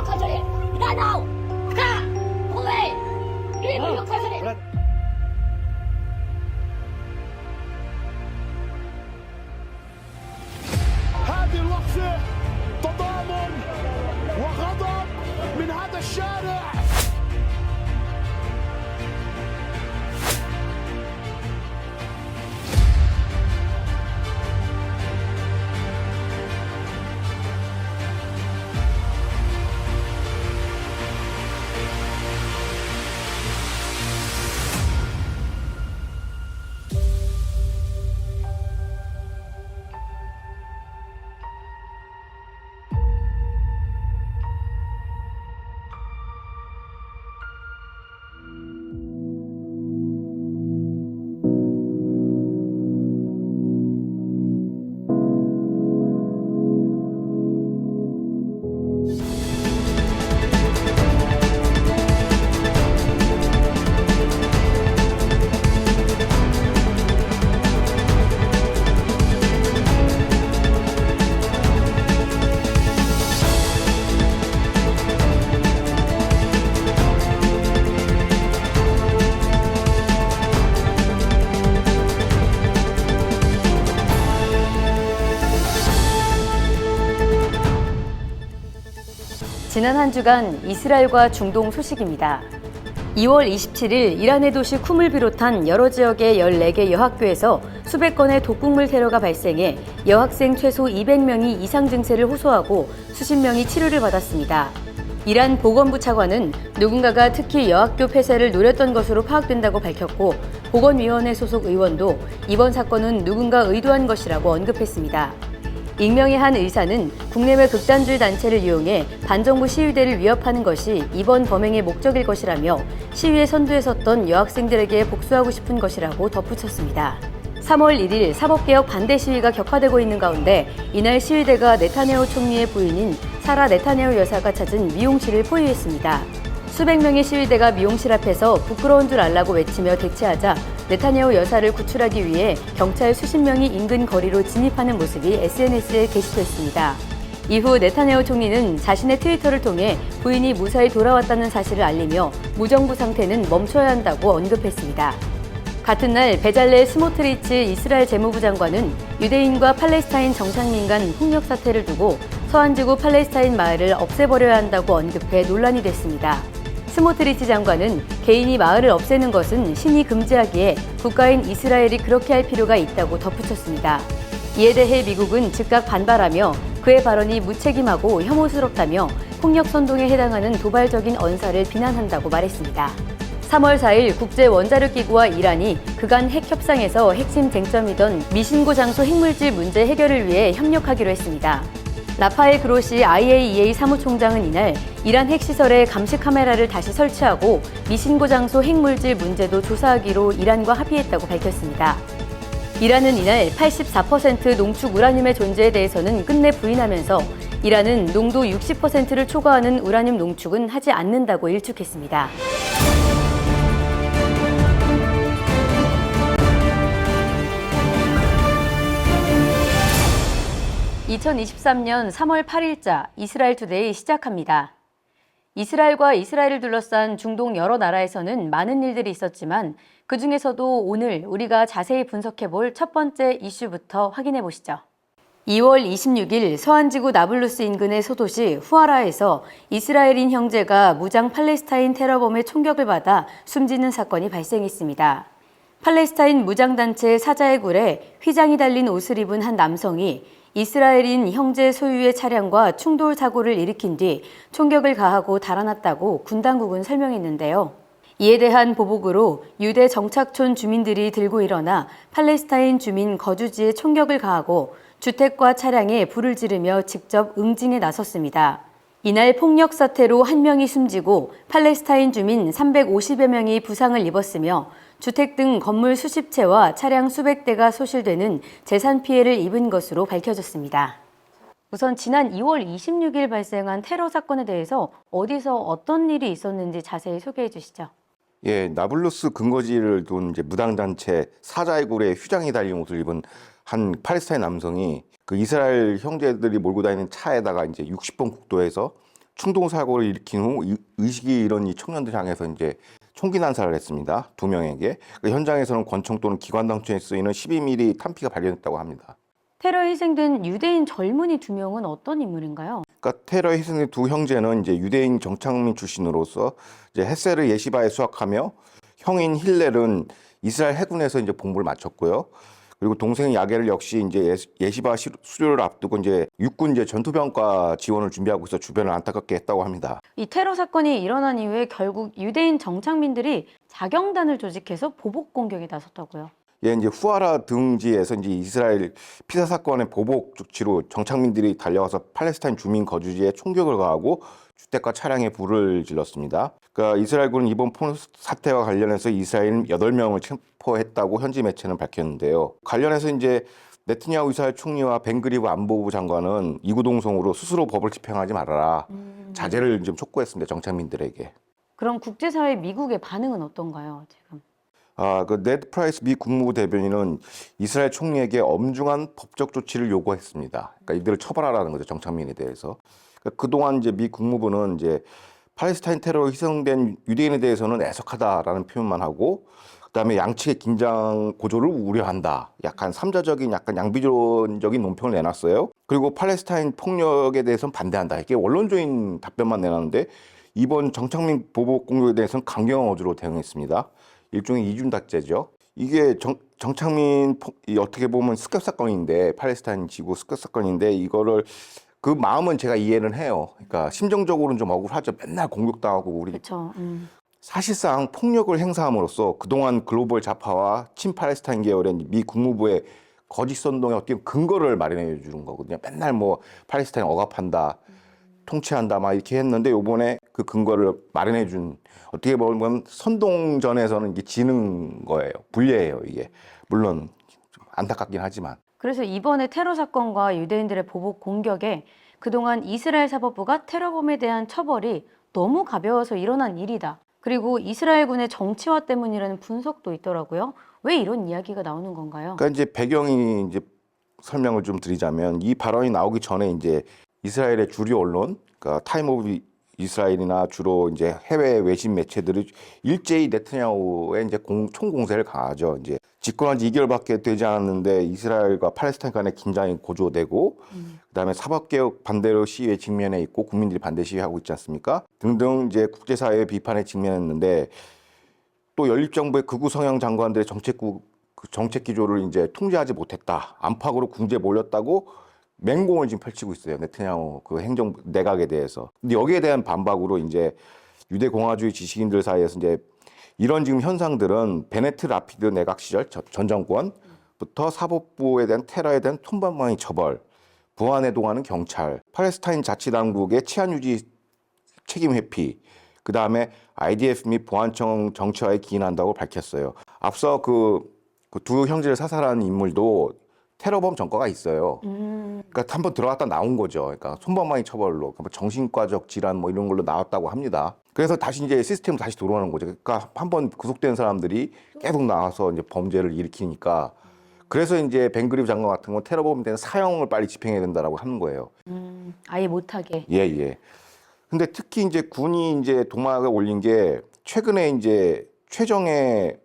욕할 소리 나 나오 가 뭐해 일부 욕할 소리 هذه اللحظة تضامن وغضب من هذا الشارع. 지난 한 주간 이스라엘과 중동 소식입니다. 2월 27일 이란의 도시 쿰을 비롯한 여러 지역의 14개 여학교에서 수백 건의 독극물 테러가 발생해 여학생 최소 200명이 이상 증세를 호소하고 수십 명이 치료를 받았습니다. 이란 보건부 차관은 누군가가 특히 여학교 폐쇄를 노렸던 것으로 파악된다고 밝혔고 보건위원회 소속 의원도 이번 사건은 누군가 의도한 것이라고 언급했습니다. 익명의 한 의사는 국내외 극단주의 단체를 이용해 반정부 시위대를 위협하는 것이 이번 범행의 목적일 것이라며 시위의 선두에 섰던 여학생들에게 복수하고 싶은 것이라고 덧붙였습니다. 3월 1일 사법개혁 반대 시위가 격화되고 있는 가운데 이날 시위대가 네타냐후 총리의 부인인 사라 네타냐후 여사가 찾은 미용실을 포위했습니다. 수백 명의 시위대가 미용실 앞에서 부끄러운 줄 알라고 외치며 대치하자 네타냐후 여사를 구출하기 위해 경찰 수십 명이 인근 거리로 진입하는 모습이 SNS에 게시됐습니다. 이후 네타냐후 총리는 자신의 트위터를 통해 부인이 무사히 돌아왔다는 사실을 알리며 무정부 상태는 멈춰야 한다고 언급했습니다. 같은 날 베잘렐 스모트리치 이스라엘 재무부 장관은 유대인과 팔레스타인 정착민간 폭력 사태를 두고 서안지구 팔레스타인 마을을 없애버려야 한다고 언급해 논란이 됐습니다. 스모트리치 장관은 개인이 마을을 없애는 것은 신이 금지하기에 국가인 이스라엘이 그렇게 할 필요가 있다고 덧붙였습니다. 이에 대해 미국은 즉각 반발하며 그의 발언이 무책임하고 혐오스럽다며 폭력 선동에 해당하는 도발적인 언사를 비난한다고 말했습니다. 3월 4일 국제원자력기구와 이란이 그간 핵 협상에서 핵심 쟁점이던 미신고 장소 핵물질 문제 해결을 위해 협력하기로 했습니다. 라파엘 그로시 IAEA 사무총장은 이날 이란 핵시설에 감시 카메라를 다시 설치하고 미신고 장소 핵물질 문제도 조사하기로 이란과 합의했다고 밝혔습니다. 이란은 이날 84% 농축 우라늄의 존재에 대해서는 끝내 부인하면서 이란은 농도 60%를 초과하는 우라늄 농축은 하지 않는다고 일축했습니다. 2023년 3월 8일자 이스라엘 투데이 시작합니다. 이스라엘과 이스라엘을 둘러싼 중동 여러 나라에서는 많은 일들이 있었지만 그중에서도 오늘 우리가 자세히 분석해 볼 첫 번째 이슈부터 확인해 보시죠. 2월 26일 서안지구 나블루스 인근의 소도시 후아라에서 이스라엘인 형제가 무장 팔레스타인 테러범의 총격을 받아 숨지는 사건이 발생했습니다. 팔레스타인 무장단체 사자의 굴에 휘장이 달린 옷을 입은 한 남성이 이스라엘인 형제 소유의 차량과 충돌 사고를 일으킨 뒤 총격을 가하고 달아났다고 군 당국은 설명했는데요. 이에 대한 보복으로 유대 정착촌 주민들이 들고 일어나 팔레스타인 주민 거주지에 총격을 가하고 주택과 차량에 불을 지르며 직접 응징에 나섰습니다. 이날 폭력 사태로 한 명이 숨지고 팔레스타인 주민 350여 명이 부상을 입었으며 주택 등 건물 수십 채와 차량 수백 대가 소실되는 재산 피해를 입은 것으로 밝혀졌습니다. 우선 지난 2월 26일 발생한 테러 사건에 대해서 어디서 어떤 일이 있었는지 자세히 소개해 주시죠. 예, 나블루스 근거지를 둔 이제 무당단체 사자의 굴에 휘장이 달린 옷을 입은 한 팔레스타인 남성이 그 이스라엘 형제들이 몰고 다니는 차에다가 이제 60번 국도에서 충동 사고를 일으킨 후 의식이 잃은 이 청년들 향해서 이제 총기 난사를 했습니다. 2명에게. 그 현장에서는 권총 또는 기관단총에 쓰이는 12mm 탄피가 발견됐다고 합니다. 테러에 희생된 유대인 젊은이 2명은 어떤 인물인가요? 그러니까 테러에 희생된 두 형제는 이제 유대인 정착민 출신으로서 이제 헤세를 예시바에 수학하며 형인 힐렐은 이스라엘 해군에서 이제 복무를 마쳤고요. 그리고 동생 야겔 역시 이제 예시바 수료를 앞두고 이제 육군 이제 전투병과 지원을 준비하고 있어 주변을 안타깝게 했다고 합니다. 이 테러 사건이 일어난 이후에 결국 유대인 정착민들이 자경단을 조직해서 보복 공격에 나섰다고요. 예, 이제 후아라 등지에서 이제 이스라엘 피사 사건의 보복 조치로 정착민들이 달려와서 팔레스타인 주민 거주지에 총격을 가하고 주택과 차량에 불을 질렀습니다. 그러니까 이스라엘군은 이번 폭력 사태와 관련해서 이스라엘 8명을 체포했다고 현지 매체는 밝혔는데요. 관련해서 이제 네트냐후 이스라엘 총리와 벤그리브 안보부 장관은 이구동성으로 스스로 법을 집행하지 말아라. 자제를 좀 촉구했습니다. 정착민들에게. 그럼 국제사회 미국의 반응은 어떤가요, 지금? 그 네드 프라이스 미 국무부 대변인은 이스라엘 총리에게 엄중한 법적 조치를 요구했습니다. 그러니까 이들을 처벌하라는 거죠, 정착민에 대해서. 그러니까 그동안 이제 미 국무부는 이제 팔레스타인 테러로 희생된 유대인에 대해서는 애석하다라는 표현만 하고, 그다음에 양측의 긴장 고조를 우려한다. 약간 삼자적인, 약간 양비론적인 논평을 내놨어요. 그리고 팔레스타인 폭력에 대해서는 반대한다. 이게 원론적인 답변만 내놨는데 이번 정착민 보복 공격에 대해서는 강경한 어조로 대응했습니다. 일종의 이중다죄죠. 이게 정착민 어떻게 보면 습격 사건인데, 팔레스타인 지구 습격 사건인데, 이거를 그 마음은 제가 이해는 해요. 그러니까 심정적으로는 좀 억울하죠. 맨날 공격당하고 우리. 그렇죠. 사실상 폭력을 행사함으로써 그동안 글로벌 좌파와 친팔레스타인 계열의 미 국무부의 거짓 선동의 어떤 근거를 마련해 주는 거거든요. 맨날 뭐 팔레스타인 억압한다, 통치한다 막 이렇게 했는데 요번에 그 근거를 마련해 준, 어떻게 보면 선동전에서는 이게 지는 거예요. 불리해요, 이게. 물론 좀 안타깝긴 하지만. 그래서 이번에 테러 사건과 유대인들의 보복 공격에 그동안 이스라엘 사법부가 테러범에 대한 처벌이 너무 가벼워서 일어난 일이다. 그리고 이스라엘군의 정치화 때문이라는 분석도 있더라고요. 왜 이런 이야기가 나오는 건가요? 그러니까 이제 배경이 이제 설명을 좀 드리자면, 이 발언이 나오기 전에 이제 이스라엘의 주류 언론, 그러니까 타임 오브 이스라엘이나 주로 이제 해외 외신 매체들이 일제히 네트냐후에 이제 총공세를 가하죠. 이제 집권한 지 2개월밖에 되지 않았는데 이스라엘과 팔레스타인 간의 긴장이 고조되고, 그다음에 사법개혁 반대로 시위에 직면해 있고 국민들이 반대 시위하고 있지 않습니까? 등등 이제 국제사회의 비판에 직면했는데, 또 연립정부의 극우 성향 장관들의 정책 기조를 이제 통제하지 못했다. 안팎으로 궁지에 몰렸다고 맹공을 지금 펼치고 있어요. 네트냐후 그 행정 내각에 대해서. 근데 여기에 대한 반박으로 이제 유대 공화주의 지식인들 사이에서 이제 이런 지금 현상들은 베네트 라피드 내각 시절 전 정권부터 사법부에 대한 테러에 대한 톱방망이 처벌, 부안에 동하는 경찰, 팔레스타인 자치당국의 치안 유지 책임 회피, 그 다음에 IDF 및 보안청 정치화에 기인한다고 밝혔어요. 앞서 그 두 형제를 사살한 인물도 테러범 전과가 있어요. 그러니까 한번 들어갔다 나온 거죠. 그러니까 손방망이 처벌로, 그러니까 정신과적 질환 뭐 이런 걸로 나왔다고 합니다. 그래서 다시 이제 시스템 다시 돌아오는 거죠. 그러니까 한번 구속된 사람들이 계속 나와서 이제 범죄를 일으키니까, 그래서 이제 벤그리브 장관 같은 건 테러범에 대한 사형을 빨리 집행해야 된다라고 하는 거예요. 아예 못하게. 예, 예. 근데 특히 이제 군이 이제 동막에 올린 게 최근에 이제 최정예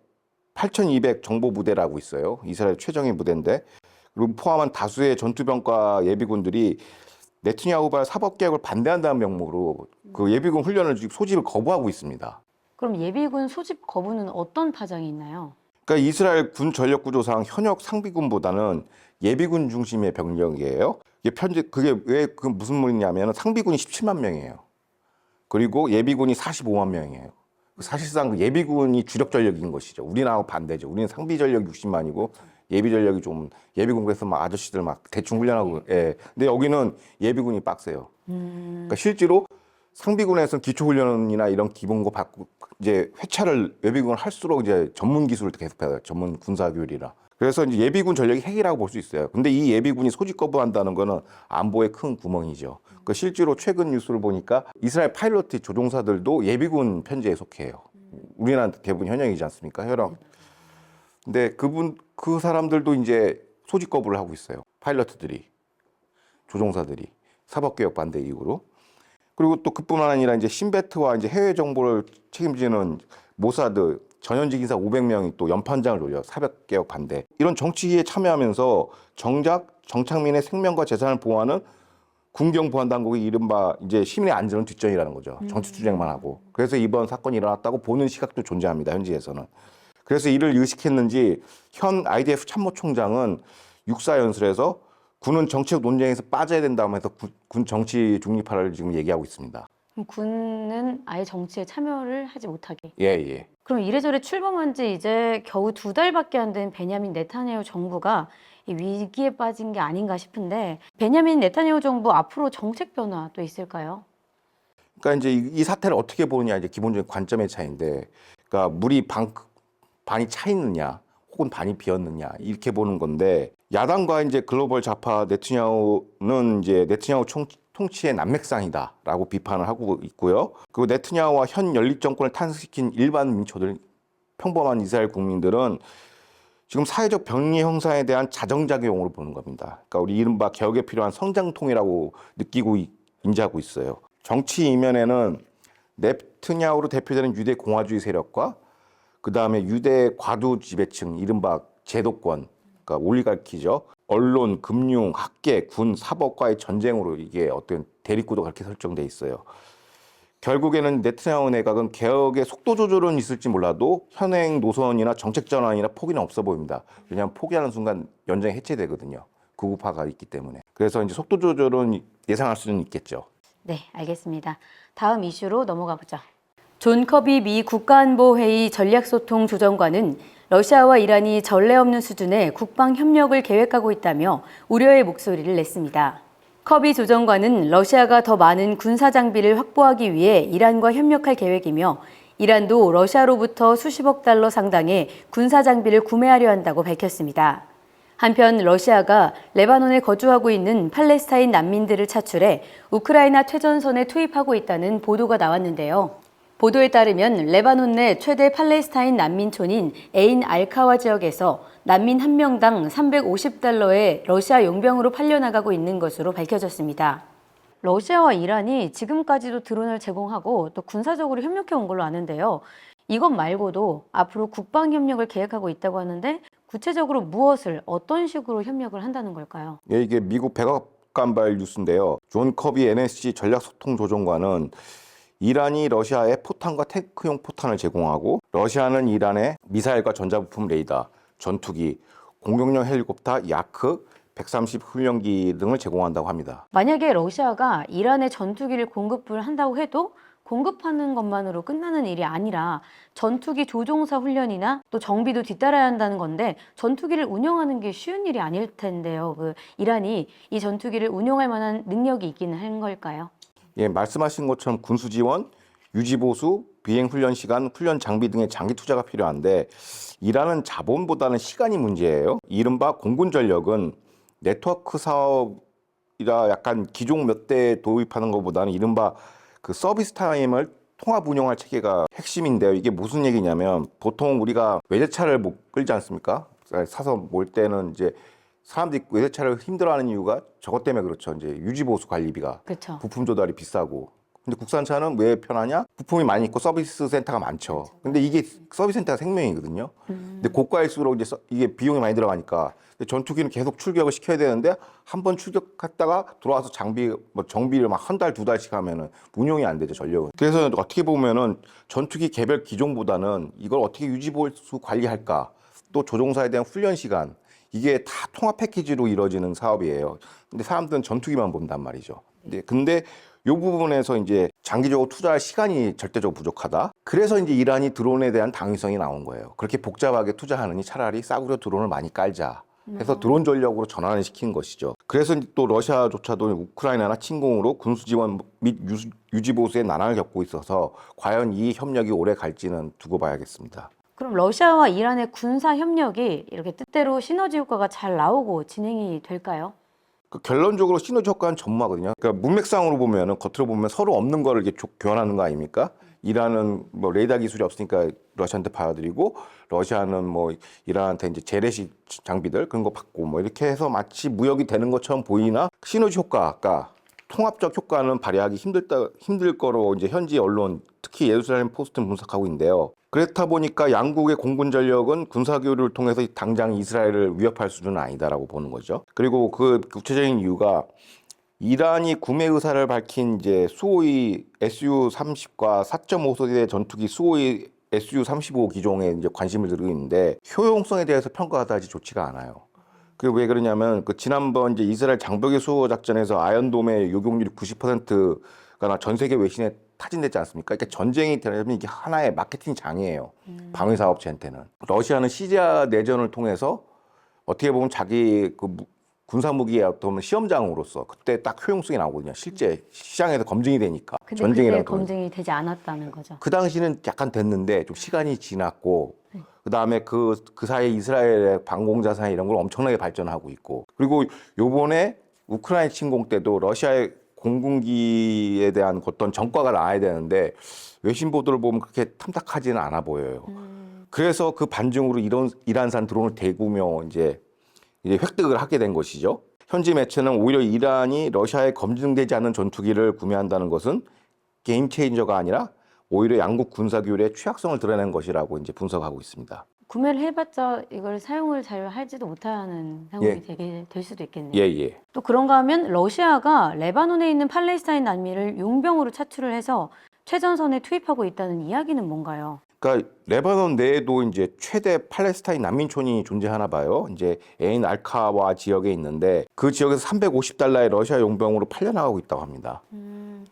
8,200 정보 부대라고 있어요. 이스라엘 최정예 부대인데, 그리고 포함한 다수의 전투병과 예비군들이 네트냐후발 사법개혁을 반대한다는 명목으로 그 예비군 훈련을 소집을 거부하고 있습니다. 그럼 예비군 소집 거부는 어떤 파장이 있나요? 그러니까 이스라엘 군 전력 구조상 현역 상비군보다는 예비군 중심의 병력이에요. 그게 왜 그 무슨 말이냐면 상비군이 17만 명이에요. 그리고 예비군이 45만 명이에요. 사실상 예비군이 주력 전력인 것이죠. 우리나라하고 반대죠. 우리는 상비 전력 60만이고 예비 전력이 좀, 예비군 그래서 막 아저씨들 막 대충 훈련하고, 예. 근데 여기는 예비군이 빡세요. 그러니까 실제로 상비군에서는 기초훈련이나 이런 기본 거 받고 이제 회차를 예비군을 할수록 이제 전문 기술을 계속 배워요. 전문 군사교육이라. 그래서 이제 예비군 전력이 핵이라고 볼 수 있어요. 근데 이 예비군이 소집 거부한다는 거는 안보에 큰 구멍이죠. 그러니까 실제로 최근 뉴스를 보니까 이스라엘 파일럿 조종사들도 예비군 편제에 속해요. 우리나라 대부분 현역이지 않습니까? 현역. 근데 그 사람들도 이제 소집 거부를 하고 있어요. 파일럿들이, 조종사들이 사법개혁 반대 이후로. 그리고 또 그뿐만 아니라 이제 신베트와 이제 해외 정보를 책임지는 모사드 전현직 인사 500명이 또 연판장을 돌려 사법개혁 반대. 이런 정치에 참여하면서 정작 정착민의 생명과 재산을 보호하는 군경보안당국이 이른바 이제 시민의 안전은 뒷전이라는 거죠. 정치 투쟁만 하고. 그래서 이번 사건이 일어났다고 보는 시각도 존재합니다. 현지에서는. 그래서 이를 의식했는지 현 IDF 참모총장은 육사연설에서 군은 정치적 논쟁에서 빠져야 된다고 해서 군 정치 중립화를 지금 얘기하고 있습니다. 그럼 군은 아예 정치에 참여를 하지 못하게. 예, 예. 그럼 이래저래 출범한 지 이제 겨우 2달밖에 안 된 베냐민 네타냐후 정부가 이 위기에 빠진 게 아닌가 싶은데 베냐민 네타냐후 정부 앞으로 정책 변화 또 있을까요? 그러니까 이제 이 사태를 어떻게 보느냐 이제 기본적인 관점의 차이인데, 그러니까 물이 반이 차 있느냐 혹은 반이 비었느냐 이렇게 보는 건데, 야당과 이제 글로벌 좌파 네타냐후는 이제 네타냐후 통치의 난맥상이다라고 비판을 하고 있고요. 그리고 네타냐후와 현 연립 정권을 탄생시킨 일반 민초들, 평범한 이스라엘 국민들은 지금 사회적 병리 형상에 대한 자정작용으로 보는 겁니다. 그러니까 우리 이른바 개혁에 필요한 성장통이라고 느끼고 인지하고 있어요. 정치 이면에는 네타냐후로 대표되는 유대 공화주의 세력과 그 다음에 유대 과도 지배층, 이른바 제도권, 그러니까 올리가키죠. 언론, 금융, 학계, 군, 사법과의 전쟁으로 이게 어떤 대립구도가 그렇게 설정돼 있어요. 결국에는 네타냐후 내각은 개혁의 속도 조절은 있을지 몰라도 현행 노선이나 정책 전환이나 포기는 없어 보입니다. 왜냐하면 포기하는 순간 연정이 해체되거든요. 극우파가 있기 때문에. 그래서 이제 속도 조절은 예상할 수는 있겠죠. 네, 알겠습니다. 다음 이슈로 넘어가 보죠. 존 커비 미 국가안보회의 전략소통조정관은 러시아와 이란이 전례 없는 수준의 국방 협력을 계획하고 있다며 우려의 목소리를 냈습니다. 커비 조정관은 러시아가 더 많은 군사 장비를 확보하기 위해 이란과 협력할 계획이며 이란도 러시아로부터 수십억 달러 상당의 군사 장비를 구매하려 한다고 밝혔습니다. 한편 러시아가 레바논에 거주하고 있는 팔레스타인 난민들을 차출해 우크라이나 퇴전선에 투입하고 있다는 보도가 나왔는데요. 보도에 따르면 레바논 내 최대 팔레스타인 난민촌인 에인 알카와 지역에서 난민 1명당 350달러의 러시아 용병으로 팔려나가고 있는 것으로 밝혀졌습니다. 러시아와 이란이 지금까지도 드론을 제공하고 또 군사적으로 협력해 온 걸로 아는데요. 이것 말고도 앞으로 국방 협력을 계획하고 있다고 하는데 구체적으로 무엇을 어떤 식으로 협력을 한다는 걸까요? 예, 이게 미국 백악관발 뉴스인데요. 존 커비 NSC 전략소통조정관은 이란이 러시아에 포탄과 탱크용 포탄을 제공하고 러시아는 이란에 미사일과 전자부품 레이더, 전투기, 공격용 헬리콥터 야크 130 훈련기 등을 제공한다고 합니다. 만약에 러시아가 이란에 전투기를 공급을 한다고 해도 공급하는 것만으로 끝나는 일이 아니라 전투기 조종사 훈련이나 또 정비도 뒤따라야 한다는 건데 전투기를 운영하는 게 쉬운 일이 아닐 텐데요. 이란이 이 전투기를 운용할 만한 능력이 있기는 한 걸까요? 예, 말씀하신 것처럼 군수 지원, 유지 보수, 비행 훈련 시간, 훈련 장비 등의 장기 투자가 필요한데 이란은 자본보다는 시간이 문제예요. 이른바 공군 전력은 네트워크 사업이라 약간 기종 몇 대 도입하는 것보다는 이른바 그 서비스 타임을 통합 운영할 체계가 핵심인데요. 이게 무슨 얘기냐면 보통 우리가 외제차를 못 끌지 않습니까? 사서 몰 때는 이제 사람들이 외제차를 힘들어하는 이유가 저것 때문에 그렇죠. 이제 유지보수 관리비가 그렇죠. 부품 조달이 비싸고. 근데 국산차는 왜 편하냐? 부품이 많이 있고 서비스 센터가 많죠. 근데 이게 서비스 센터가 생명이거든요. 근데 고가일수록 이제 이게 비용이 많이 들어가니까 전투기는 계속 출격을 시켜야 되는데 한 번 출격했다가 돌아와서 장비 뭐 정비를 막 한 달, 두 달씩 하면은 운용이 안 되죠, 전력은. 그래서 어떻게 보면은 전투기 개별 기종보다는 이걸 어떻게 유지보수 관리할까? 또 조종사에 대한 훈련 시간 이게 다 통합 패키지로 이루어지는 사업이에요. 근데 사람들은 전투기만 본단 말이죠. 근데 이 부분에서 이제 장기적으로 투자할 시간이 절대적으로 부족하다. 그래서 이제 이란이 드론에 대한 당위성이 나온 거예요. 그렇게 복잡하게 투자하느니 차라리 싸구려 드론을 많이 깔자. 해서 드론 전력으로 전환을 시킨 것이죠. 그래서 또 러시아조차도 우크라이나나 침공으로 군수 지원 및 유지 보수의 난항을 겪고 있어서 과연 이 협력이 오래 갈지는 두고 봐야겠습니다. 그럼 러시아와 이란의 군사 협력이 이렇게 뜻대로 시너지 효과가 잘 나오고 진행이 될까요? 결론적으로 시너지 효과는 전무하거든요. 그러니까 문맥상으로 보면은 겉으로 보면 서로 없는 거를 이렇게 교환하는 거 아닙니까? 이란은 뭐 레이더 기술이 없으니까 러시아한테 받아들이고 러시아는 뭐 이란한테 이제 재래식 장비들 그런 거 받고 뭐 이렇게 해서 마치 무역이 되는 것처럼 보이나 시너지 효과가 통합적 효과는 발휘하기 힘들 거로 이제 현지 언론, 특히 예루살렘 포스트는 분석하고 있는데요. 그렇다 보니까 양국의 공군 전력은 군사 교류를 통해서 당장 이스라엘을 위협할 수준은 아니다라고 보는 거죠. 그리고 그 구체적인 이유가 이란이 구매 의사를 밝힌 이제 수호이 Su-30과 4.5세대 전투기 수호이 Su-35 기종에 이제 관심을 들고 있는데 효용성에 대해서 평가가 아주 좋지가 않아요. 그게 왜 그러냐면 그 지난번 이제 이스라엘 장벽의 수호 작전에서 아이언돔의 요격률이 90%가 전 세계 외신에 타진됐지 않습니까? 그러니까 전쟁이 되려면 이게 하나의 마케팅 장이에요. 방위 사업체한테는. 러시아는 시리아 내전을 통해서 어떻게 보면 자기 그 군사 무기의 어떤 시험장으로서 그때 딱 효용성이 나오거든요. 실제 시장에서 검증이 되니까. 근데 전쟁이라고 그때 검증이 되지 않았다는 거죠. 그 당시는 약간 됐는데 좀 시간이 지났고 그다음에 그 사이에 이스라엘의 방공자산 이런 걸 엄청나게 발전하고 있고 그리고 요번에 우크라이나 침공 때도 러시아의 공군기에 대한 어떤 전과가 나와야 되는데 외신 보도를 보면 그렇게 탐탁하지는 않아 보여요. 그래서 그 반증으로 이런 이란산 드론을 대구며 이제 획득을 하게 된 것이죠. 현지 매체는 오히려 이란이 러시아에 검증되지 않은 전투기를 구매한다는 것은 게임 체인저가 아니라 오히려 양국 군사 교류의 취약성을 드러낸 것이라고 이제 분석하고 있습니다. 구매를 해봤자 이걸 사용을 잘 할지도 못하는 상황이 예. 되게 될 수도 있겠네요. 예. 또 그런가 하면 러시아가 레바논에 있는 팔레스타인 난민을 용병으로 차출을 해서 최전선에 투입하고 있다는 이야기는 뭔가요? 그러니까 레바논 내에도 이제 최대 팔레스타인 난민촌이 존재하나 봐요. 이제 에인 알카와 지역에 있는데 그 지역에서 $350의 러시아 용병으로 팔려나가고 있다고 합니다.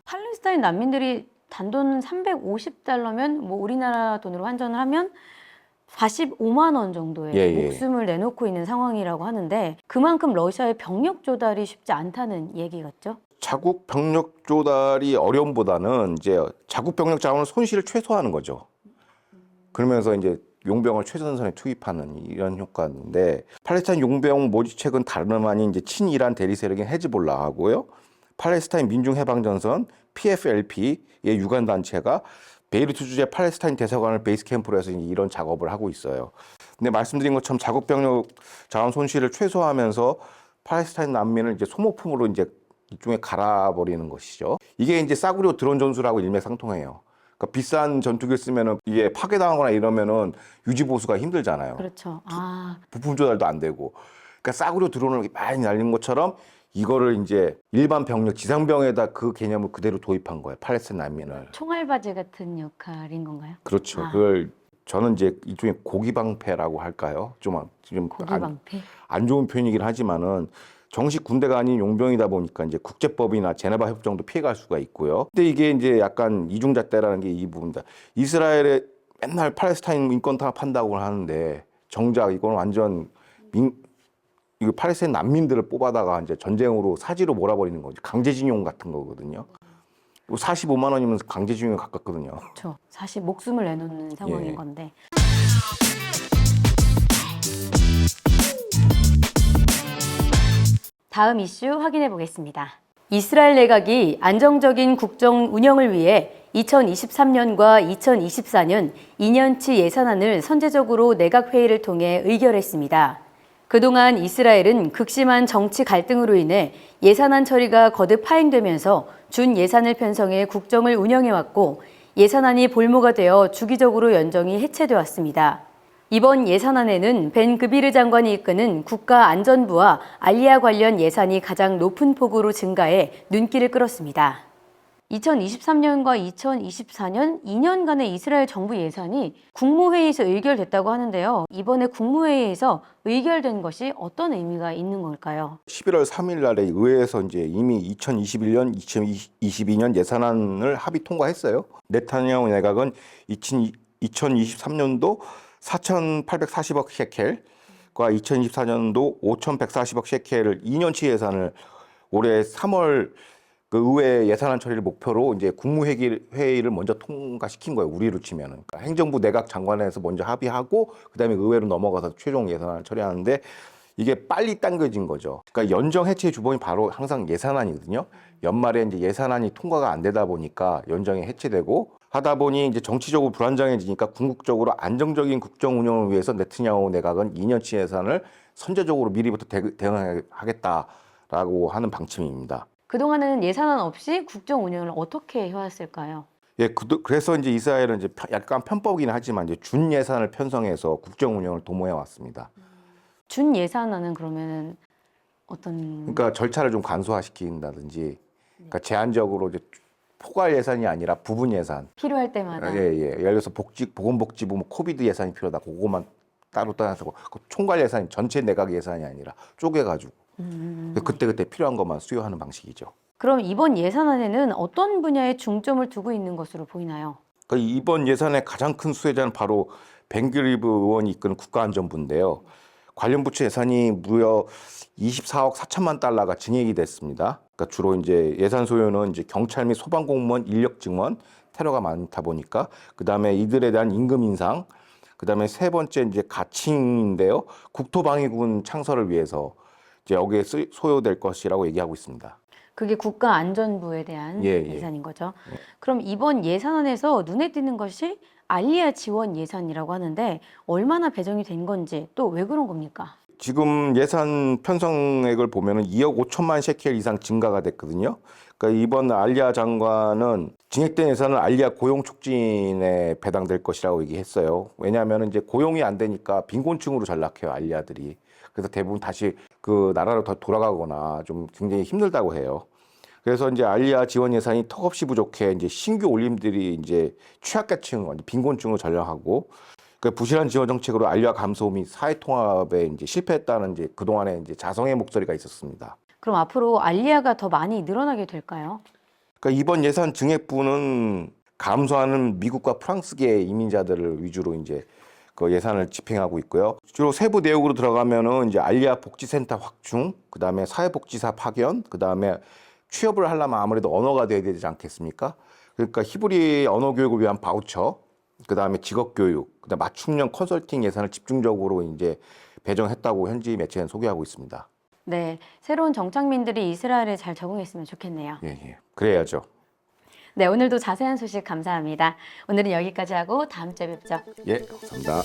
팔레스타인 난민들이 단돈 $350면 뭐 우리나라 돈으로 환전을 하면 45만 원 정도의 예. 목숨을 내놓고 있는 상황이라고 하는데 그만큼 러시아의 병력 조달이 쉽지 않다는 얘기 같죠? 자국 병력 조달이 어려움보다는 이제 자국 병력 자원을 손실을 최소화하는 거죠. 그러면서 이제 용병을 최전선에 투입하는 이런 효과인데 팔레스타인 용병 모집책은 다름 아닌 이제 친이란 대리 세력인 헤즈볼라하고요. 팔레스타인 민중해방전선 PFLP의 유관 단체가 베이루트 주재 팔레스타인 대사관을 베이스 캠프로 해서 이런 작업을 하고 있어요. 근데 말씀드린 것처럼 자국 병력 자원 손실을 최소화하면서 팔레스타인 난민을 이제 소모품으로 이제 이쪽에 갈아버리는 것이죠. 이게 이제 싸구려 드론 전술하고 일맥상통해요. 그러니까 비싼 전투기를 쓰면은 이게 파괴당하거나 이러면은 유지 보수가 힘들잖아요. 그렇죠. 부품 조달도 안 되고. 그러니까 싸구려 드론을 많이 날린 것처럼 이거를 이제 일반 병력, 지상병에다 그 개념을 그대로 도입한 거예요. 팔레스타인 난민을. 총알바지 같은 역할인 건가요? 그렇죠. 그걸 저는 이제 일종의 고기방패라고 할까요? 좀 고기방패? 안 좋은 표현이긴 하지만은 정식 군대가 아닌 용병이다 보니까 이제 국제법이나 제네바 협정도 피해갈 수가 있고요. 근데 이게 이제 약간 이중잣대라는 게 이 부분이다. 이스라엘에 맨날 팔레스타인 인권 탄압한다고 하는데 정작 이건 완전 이거 팔레스타인 난민들을 뽑아다가 이제 전쟁으로 사지로 몰아버리는 거죠. 강제징용 같은 거거든요. 45만 원이면 강제징용에 가깝거든요. 그렇죠. 사실 목숨을 내놓는 상황인 예. 건데. 다음 이슈 확인해 보겠습니다. 이스라엘 내각이 안정적인 국정 운영을 위해 2023년과 2024년 2년치 예산안을 선제적으로 내각회의를 통해 의결했습니다. 그동안 이스라엘은 극심한 정치 갈등으로 인해 예산안 처리가 거듭 파행되면서 준 예산을 편성해 국정을 운영해왔고 예산안이 볼모가 되어 주기적으로 연정이 해체돼 왔습니다. 이번 예산안에는 벤 그비르 장관이 이끄는 국가안전부와 알리아 관련 예산이 가장 높은 폭으로 증가해 눈길을 끌었습니다. 2023년과 2024년 2년간의 이스라엘 정부 예산이 국무회의에서 의결됐다고 하는데요. 이번에 국무회의에서 의결된 것이 어떤 의미가 있는 걸까요? 11월 3일 날에 의회에서 이제 이미 2021년, 2022년 예산안을 합의 통과했어요. 네타냐후 내각은 2023년도 4,840억 셰켈과 2024년도 5,140억 셰켈을 2년치 예산을 올해 3월 그 의회 예산안 처리를 목표로 이제 국무회의를 먼저 통과시킨 거예요. 우리로 치면은. 그러니까 행정부 내각 장관에서 먼저 합의하고 그다음에 의회로 넘어가서 최종 예산안을 처리하는데 이게 빨리 당겨진 거죠. 그러니까 연정 해체의 주범이 바로 항상 예산안이거든요. 연말에 이제 예산안이 통과가 안 되다 보니까 연정이 해체되고 하다 보니 이제 정치적으로 불안정해지니까 궁극적으로 안정적인 국정 운영을 위해서 네타냐후 내각은 2년치 예산을 선제적으로 미리부터 대응하겠다라고 하는 방침입니다. 그동안은 예산안 없이 국정 운영을 어떻게 해왔을까요? 예, 그래서 이제 이스라엘은 이제 약간 편법이긴 하지만 이제 준 예산을 편성해서 국정 운영을 도모해 왔습니다. 준 예산안은 그러면은 어떤 그러니까 절차를 좀 간소화시킨다든지, 그러니까 제한적으로 이제 포괄 예산이 아니라 부분 예산. 필요할 때마다 예, 예. 예를 들어서 보건복지부 뭐 코비드 예산이 필요하다. 그거만 따로 따서 총괄 예산이 전체 내각 예산이 아니라 쪼개가지고 그때 필요한 것만 수여하는 방식이죠. 그럼 이번 예산안에는 어떤 분야에 중점을 두고 있는 것으로 보이나요? 그러니까 이번 예산의 가장 큰 수혜자는 바로 벤그리브 의원이 이끄는 국가안전부인데요. 관련 부처 예산이 무려 24억 4천만 달러가 증액이 됐습니다. 그러니까 주로 이제 예산 소요는 이제 경찰 및 소방공무원 인력 증원, 테러가 많다 보니까 그다음에 이들에 대한 임금 인상, 그다음에 세 번째 이제 가칭인데요. 국토방위군 창설을 위해서 이제 여기에 소요될 것이라고 얘기하고 있습니다. 그게 국가안전부에 대한 예, 예. 예산인 거죠. 그럼 이번 예산안에서 눈에 띄는 것이 알리아 지원 예산이라고 하는데 얼마나 배정이 된 건지 또 왜 그런 겁니까? 지금 예산 편성액을 보면은 2억 5천만 셰켈 이상 증가가 됐거든요. 그러니까 이번 알리아 장관은 증액된 예산을 알리아 고용 촉진에 배당될 것이라고 얘기했어요. 왜냐하면 이제 고용이 안 되니까 빈곤층으로 전락해요, 알리아들이. 그래서 대부분 다시 그 나라로 더 돌아가거나 좀 굉장히 힘들다고 해요. 그래서 이제 알리아 지원 예산이 턱없이 부족해 이제 신규 올림들이 이제 취약계층, 빈곤층으로 전락하고 그 부실한 지원 정책으로 알리아 감소 및 사회 통합에 이제 실패했다는 이제 그동안에 이제 자성의 목소리가 있었습니다. 그럼 앞으로 알리아가 더 많이 늘어나게 될까요? 그러니까 이번 예산 증액부는 감소하는 미국과 프랑스계 이민자들을 위주로 이제 그 예산을 집행하고 있고요. 주로 세부 내역으로 들어가면은 이제 알리아 복지센터 확충, 그다음에 사회복지사 파견, 그다음에 취업을 하려면 아무래도 언어가 돼야 되지 않겠습니까? 그러니까 히브리 언어 교육을 위한 바우처, 그다음에 직업 교육, 그다음 맞춤형 컨설팅 예산을 집중적으로 이제 배정했다고 현지 매체는 소개하고 있습니다. 네, 새로운 정착민들이 이스라엘에 잘 적응했으면 좋겠네요. 예, 예. 그래야죠. 네, 오늘도 자세한 소식 감사합니다. 오늘은 여기까지 하고 다음 주에 뵙죠. 예, 감사합니다.